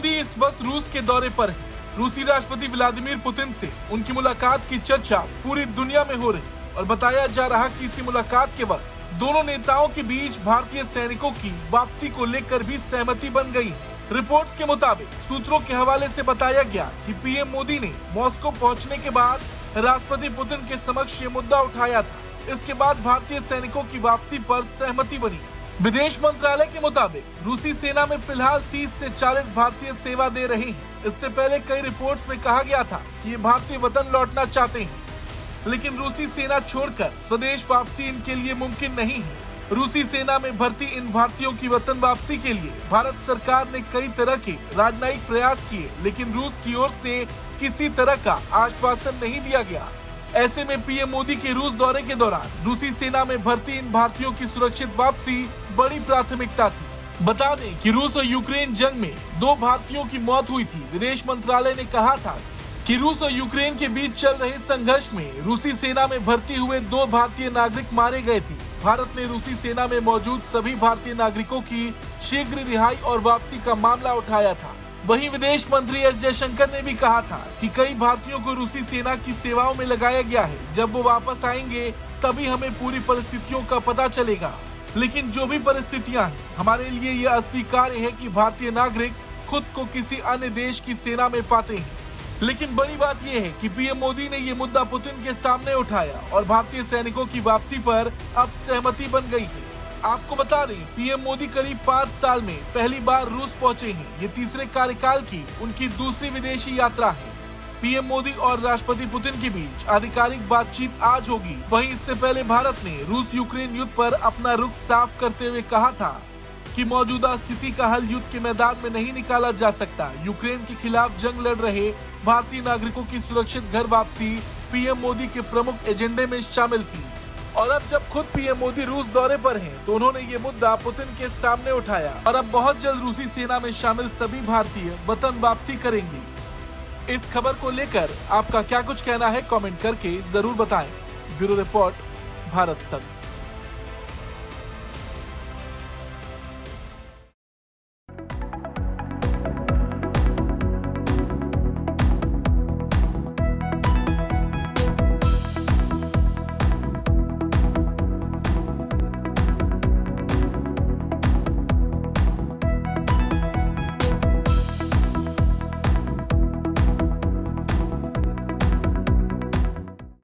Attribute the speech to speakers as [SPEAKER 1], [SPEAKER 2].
[SPEAKER 1] मोदी इस वक्त रूस के दौरे पर हैं। रूसी राष्ट्रपति व्लादिमीर पुतिन से उनकी मुलाकात की चर्चा पूरी दुनिया में हो रही और बताया जा रहा कि इसी मुलाकात के वक्त दोनों नेताओं के बीच भारतीय सैनिकों की वापसी को लेकर भी सहमति बन गई है। रिपोर्ट्स के मुताबिक सूत्रों के हवाले से बताया गया कि पीएम मोदी ने मॉस्को पहुंचने के बाद राष्ट्रपति पुतिन के समक्ष ये मुद्दा उठाया था। इसके बाद भारतीय सैनिकों की वापसी पर सहमति बनी। विदेश मंत्रालय के मुताबिक रूसी सेना में फिलहाल 30 से 40 भारतीय सेवा दे रहे हैं। इससे पहले कई रिपोर्ट्स में कहा गया था कि ये भारतीय वतन लौटना चाहते हैं, लेकिन रूसी सेना छोड़कर स्वदेश वापसी इनके लिए मुमकिन नहीं है। रूसी सेना में भर्ती इन भारतीयों की वतन वापसी के लिए भारत सरकार ने कई तरह के राजनयिक प्रयास किए, लेकिन रूस की ओर से किसी तरह का आश्वासन नहीं दिया गया। ऐसे में पीएम मोदी के रूस दौरे के दौरान रूसी सेना में भर्ती इन भारतीयों की सुरक्षित वापसी बड़ी प्राथमिकता थी। बता दें कि रूस और यूक्रेन जंग में 2 भारतीयों की मौत हुई थी। विदेश मंत्रालय ने कहा था कि रूस और यूक्रेन के बीच चल रहे संघर्ष में रूसी सेना में भर्ती हुए 2 भारतीय नागरिक मारे गए थे। भारत ने रूसी सेना में मौजूद सभी भारतीय नागरिकों की शीघ्र रिहाई और वापसी का मामला उठाया था। वहीं विदेश मंत्री एस जयशंकर ने भी कहा था कि कई भारतीयों को रूसी सेना की सेवाओं में लगाया गया है। जब वो वापस आएंगे तभी हमें पूरी परिस्थितियों का पता चलेगा, लेकिन जो भी परिस्थितियां हैं, हमारे लिए ये अस्वीकार्य है कि भारतीय नागरिक खुद को किसी अन्य देश की सेना में पाते हैं। लेकिन बड़ी बात यह है कि पीएम मोदी ने ये मुद्दा पुतिन के सामने उठाया और भारतीय सैनिकों की वापसी पर अब सहमति बन गई है। आपको बता दें, पीएम मोदी करीब 5 साल में पहली बार रूस पहुंचे हैं। ये तीसरे कार्यकाल की उनकी दूसरी विदेशी यात्रा है। पीएम मोदी और राष्ट्रपति पुतिन के बीच आधिकारिक बातचीत आज होगी। वहीं इससे पहले भारत ने रूस यूक्रेन युद्ध पर अपना रुख साफ करते हुए कहा था कि मौजूदा स्थिति का हल युद्ध के मैदान में नहीं निकाला जा सकता। यूक्रेन के खिलाफ जंग लड़ रहे भारतीय नागरिकों की सुरक्षित घर वापसी पीएम मोदी के प्रमुख एजेंडे में शामिल थी। और अब जब खुद पीएम मोदी रूस दौरे पर हैं, तो उन्होंने ये मुद्दा पुतिन के सामने उठाया और अब बहुत जल्द रूसी सेना में शामिल सभी भारतीय वतन वापसी करेंगे। इस खबर को लेकर आपका क्या कुछ कहना है, कमेंट करके जरूर बताएं। ब्यूरो रिपोर्ट, भारत तक।